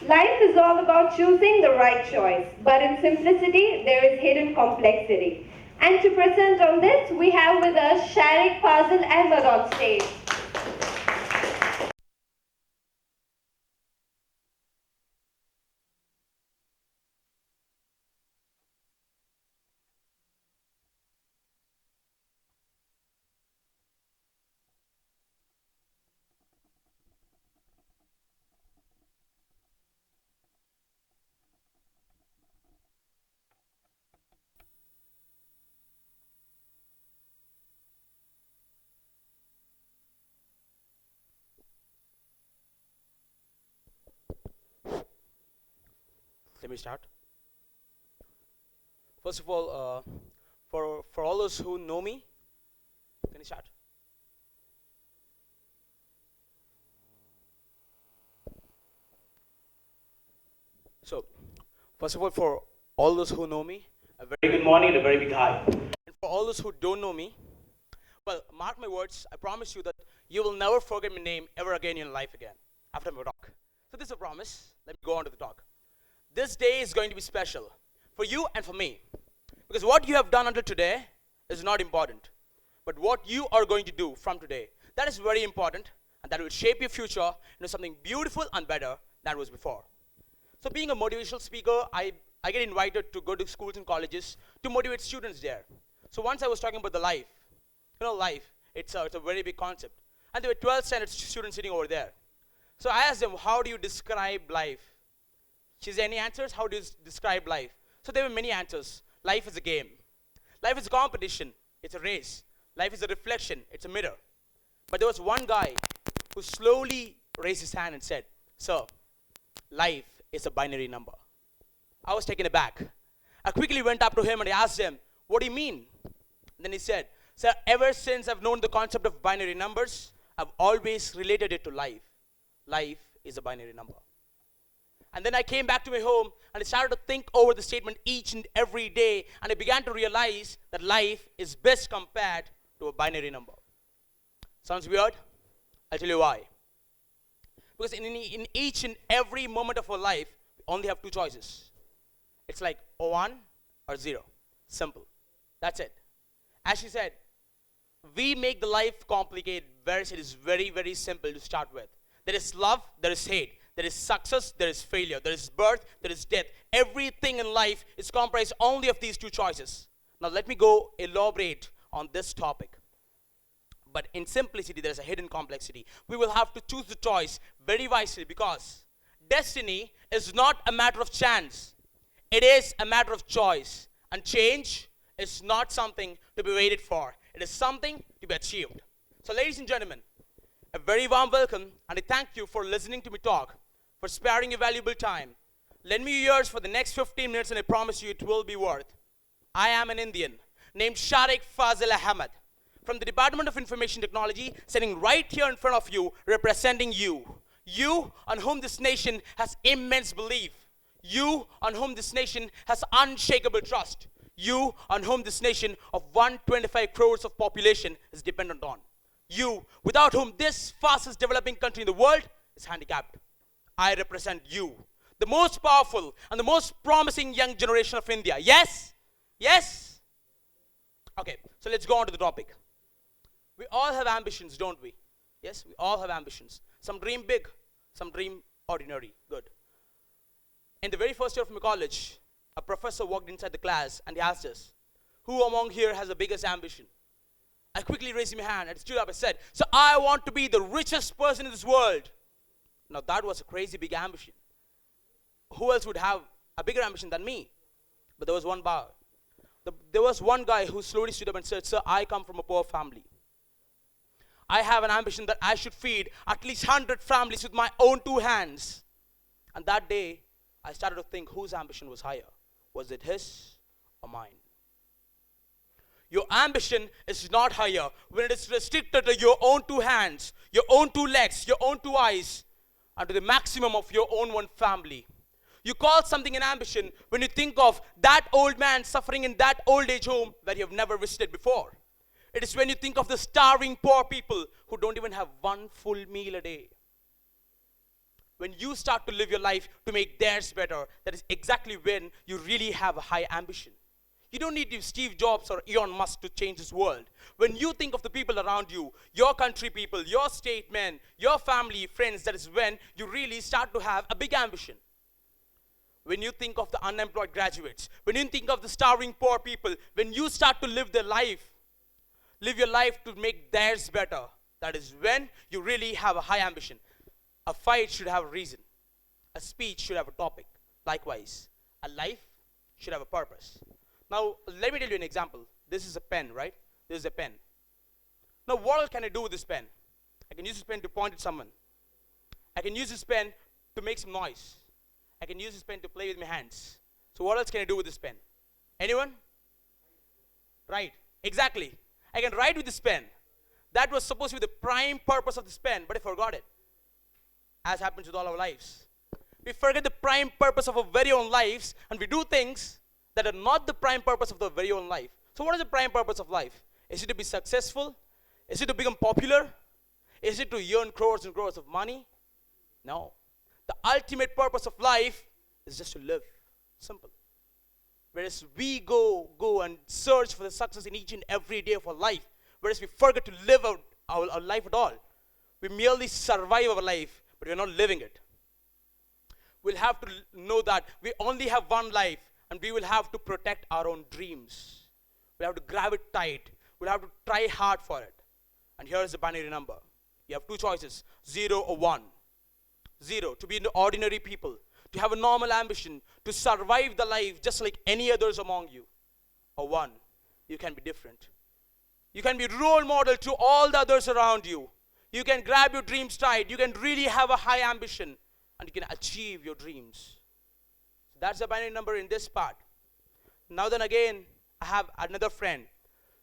Life is all about choosing the right choice, but in simplicity, there is hidden complexity. And to present on this, we have with us Shariq, Fazil, Ahmed on stage. Let me start. First of all, for all those who know me, can you start? So, first of all, for all those who know me, a very good morning and a very big hi. And for all those who don't know me, well, mark my words. I promise you that you will never forget my name ever again in your life again after my talk. So this is a promise. Let me go on to the talk. This day is going to be special for you and for me. Because what you have done until today is not important. But what you are going to do from today, that is very important, and that will shape your future into something beautiful and better than was before. So being a motivational speaker, I get invited to go to schools and colleges to motivate students there. So once I was talking about the life, life, it's a very big concept. And there were 12 standard students sitting over there. So I asked them, how do you describe life? Is there any answers? How do you describe life? So there were many answers. Life is a game. Life is a competition. It's a race. Life is a reflection. It's a mirror. But there was one guy who slowly raised his hand and said, "Sir, life is a binary number." I was taken aback. I quickly went up to him and I asked him, "What do you mean?" And then he said, "Sir, ever since I've known the concept of binary numbers, I've always related it to life. Life is a binary number." And then I came back to my home and I started to think over the statement each and every day, and I began to realize that life is best compared to a binary number. Sounds weird? I'll tell you why. Because in each and every moment of our life, we only have two choices. It's like 1 or 0. Simple. That's it. As she said, we make the life complicated, whereas it is very, very simple to start with. There is love, there is hate. There is success, there is failure. There is birth, there is death. Everything in life is comprised only of these two choices. Now let me go elaborate on this topic. But in simplicity, there is a hidden complexity. We will have to choose the choice very wisely, because destiny is not a matter of chance. It is a matter of choice. And change is not something to be waited for. It is something to be achieved. So ladies and gentlemen, a very warm welcome, and I thank you for listening to me talk, for sparing your valuable time. Lend me your ears for the next 15 minutes, and I promise you it will be worth. I am an Indian named Shariq Fazil Ahamed from the Department of Information Technology, sitting right here in front of you, representing you. You on whom this nation has immense belief. You on whom this nation has unshakable trust. You on whom this nation of 125 crores of population is dependent on. You, without whom this fastest developing country in the world is handicapped. I represent you, the most powerful and the most promising young generation of India. Yes? Yes? Okay, so let's go on to the topic. We all have ambitions, don't we? Yes, we all have ambitions. Some dream big, some dream ordinary. Good. In the very first year of my college, a professor walked inside the class and he asked us, "Who among here has the biggest ambition?" I quickly raised my hand and stood up and said, "So I want to be the richest person in this world." Now that was a crazy big ambition. Who else would have a bigger ambition than me? But there was one bar. There was one guy who slowly stood up and said, "Sir, I come from a poor family. I have an ambition that I should feed at least 100 families with my own two hands." And that day, I started to think whose ambition was higher. Was it his or mine? Your ambition is not higher when it is restricted to your own two hands, your own two legs, your own two eyes, and to the maximum of your own one family. You call something an ambition when you think of that old man suffering in that old age home that you have never visited before. It is when you think of the starving poor people who don't even have one full meal a day. when you start to live your life to make theirs better, that is exactly when you really have a high ambition. You don't need Steve Jobs or Elon Musk to change this world. When you think of the people around you, your country people, your state men, your family, friends, that is when you really start to have a big ambition. When you think of the unemployed graduates, when you think of the starving poor people, when you start to live your life to make theirs better, that is when you really have a high ambition. A fight should have a reason. A speech should have a topic. Likewise, a life should have a purpose. Now, let me tell you an example. This is a pen, right? This is a pen. Now, what else can I do with this pen? I can use this pen to point at someone. I can use this pen to make some noise. I can use this pen to play with my hands. So what else can I do with this pen? Anyone? Write. Exactly. I can write with this pen. That was supposed to be the prime purpose of this pen, but I forgot it. As happens with all our lives. We forget the prime purpose of our very own lives, and we do things that are not the prime purpose of the very own life. So what is the prime purpose of life? Is it to be successful? Is it to become popular? Is it to earn crores and crores of money? No. The ultimate purpose of life is just to live. Simple. Whereas we go and search for the success in each and every day of our life. Whereas we forget to live out our life at all. We merely survive our life, but we're not living it. We'll have to know that we only have one life, and we will have to protect our own dreams. We'll have to grab it tight. We'll have to try hard for it. And here is the binary number. You have two choices, 0 or 1. 0, to be an ordinary people, to have a normal ambition, to survive the life just like any others among you. Or 1, you can be different. You can be role model to all the others around you. You can grab your dreams tight. You can really have a high ambition, and you can achieve your dreams. So that's the binary number in this part. Now then again, I have another friend.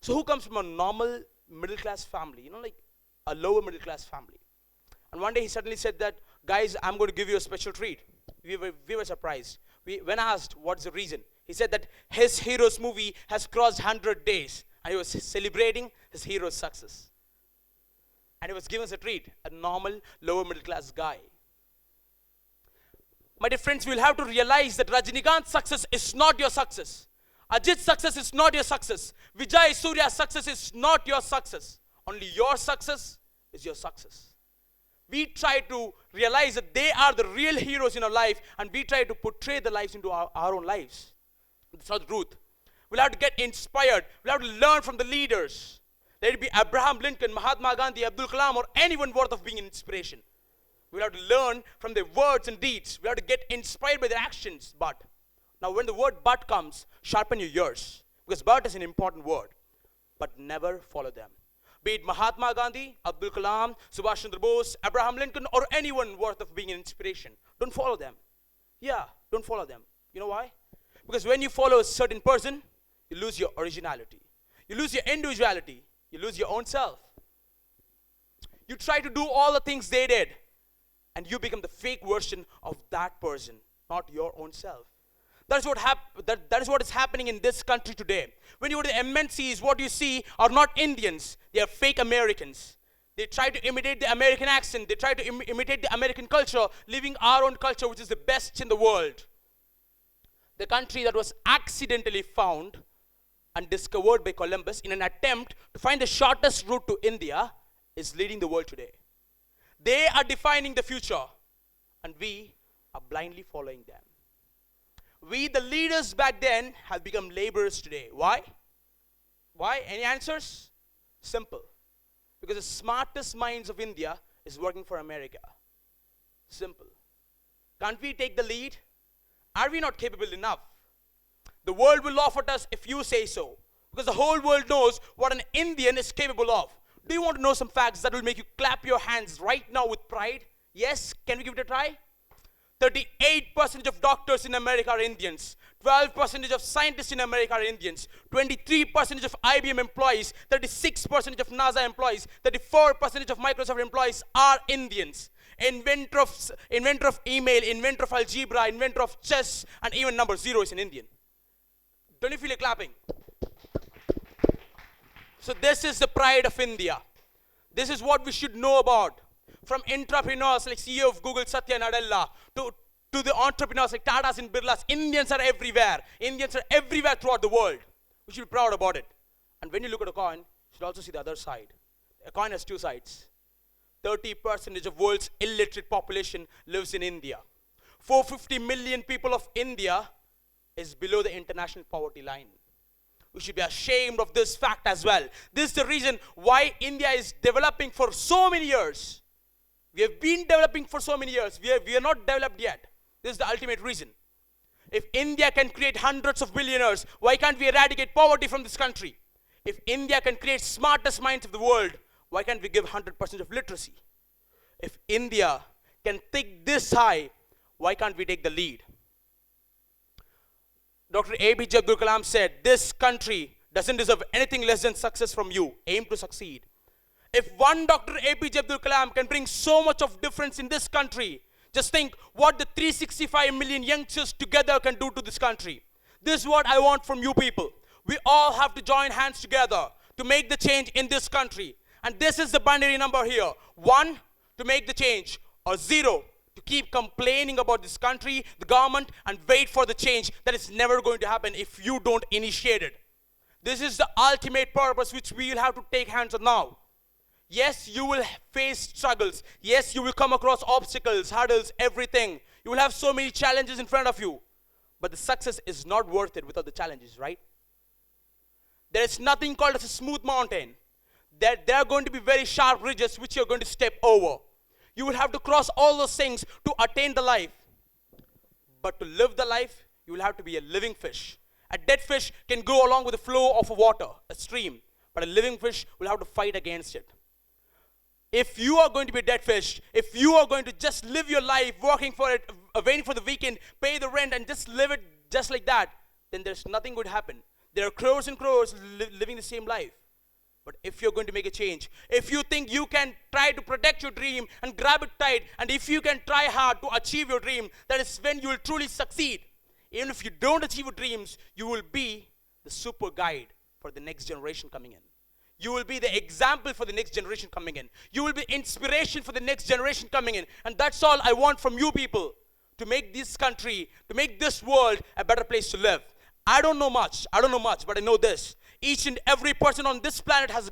So who comes from a normal middle class family, like a lower middle class family. And one day he suddenly said that, guys, I'm going to give you a special treat. We were surprised. When asked what's the reason, he said that his hero's movie has crossed 100 days, and he was celebrating his hero's success. And he was giving us a treat, a normal lower middle class guy. My dear friends, we'll have to realize that Rajinikanth's success is not your success. Ajit's success is not your success. Vijay Surya's success is not your success. Only your success is your success. We try to realize that they are the real heroes in our life, and we try to portray the lives into our own lives. That's not the truth. We'll have to get inspired. We'll have to learn from the leaders. Let it be Abraham Lincoln, Mahatma Gandhi, Abdul Kalam, or anyone worth of being an inspiration. We'll have to learn from their words and deeds. We'll have to get inspired by their actions. But now when the word but comes, sharpen your ears. Because but is an important word. But never follow them. Be it Mahatma Gandhi, Abdul Kalam, Subhash Chandra Bose, Abraham Lincoln, or anyone worth of being an inspiration. Don't follow them. Yeah, don't follow them. You know why? Because when you follow a certain person, you lose your originality. You lose your individuality. You lose your own self. You try to do all the things they did, and you become the fake version of that person, not your own self. That is what is happening in this country today. When you go to the MNCs, what you see are not Indians. They are fake Americans. They try to imitate the American accent. They try to imitate the American culture, leaving our own culture, which is the best in the world. The country that was accidentally found and discovered by Columbus in an attempt to find the shortest route to India is leading the world today. They are defining the future, and we are blindly following them. We, the leaders back then, have become laborers today. Why? Why? Any answers? Simple. Because the smartest minds of India is working for America. Simple. Can't we take the lead? Are we not capable enough? The world will laugh at us if you say so. Because the whole world knows what an Indian is capable of. Do you want to know some facts that will make you clap your hands right now with pride? Yes? Can we give it a try? 38% of doctors in America are Indians. 12% of scientists in America are Indians. 23% of IBM employees. 36% of NASA employees. 34% of Microsoft employees are Indians. Inventor of email, inventor of algebra, inventor of chess, and even number 0 is an Indian. Don't you feel like clapping? So this is the pride of India. This is what we should know about. From entrepreneurs like CEO of Google, Satya Nadella, to the entrepreneurs like Tatas and Birlas, Indians are everywhere. Indians are everywhere throughout the world. We should be proud about it. And when you look at a coin, you should also see the other side. A coin has two sides. 30% of world's illiterate population lives in India. 450 million people of India is below the international poverty line. We should be ashamed of this fact as well. This is the reason why India is developing for so many years. We have been developing for so many years. We are not developed yet. This is the ultimate reason. If India can create hundreds of billionaires, why can't we eradicate poverty from this country? If India can create smartest minds of the world, why can't we give 100% of literacy? If India can think this high, why can't we take the lead? Dr. APJ Abdul Kalam said, this country doesn't deserve anything less than success from you. Aim to succeed. If one Dr. APJ Abdul Kalam can bring so much of difference in this country, just think what the 365 million youngsters together can do to this country. This is what I want from you people. We all have to join hands together to make the change in this country. And this is the binary number here. 1, to make the change, or 0, to keep complaining about this country, the government, and wait for the change that is never going to happen if you don't initiate it. This is the ultimate purpose which we will have to take hands on now. Yes, you will face struggles. Yes, you will come across obstacles, hurdles, everything. You will have so many challenges in front of you. But the success is not worth it without the challenges, right? There is nothing called as a smooth mountain. There are going to be very sharp ridges which you're going to step over. You will have to cross all those things to attain the life. But to live the life, you will have to be a living fish. A dead fish can go along with the flow of water, a stream. But a living fish will have to fight against it. If you are going to be a dead fish, if you are going to just live your life working for it, waiting for the weekend, pay the rent, and just live it just like that, then there's nothing good happen. There are crores and crores living the same life. But if you're going to make a change, if you think you can try to protect your dream and grab it tight, and if you can try hard to achieve your dream, that is when you will truly succeed. Even if you don't achieve your dreams, you will be the super guide for the next generation coming in. You will be the example for the next generation coming in. You will be inspiration for the next generation coming in. And that's all I want from you people, to make this country, to make this world a better place to live. I don't know much, but I know this. Each and every person on this planet has a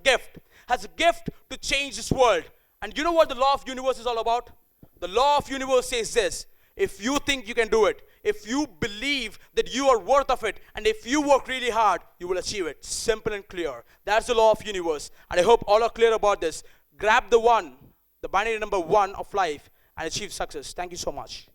gift to change this world. And you know what the law of universe is all about? The law of universe says this: if you think you can do it, if you believe that you are worth of it, and if you work really hard, you will achieve it. Simple and clear. That's the law of universe. And I hope all are clear about this. Grab the one, the binary number 1 of life, and achieve success. Thank you so much.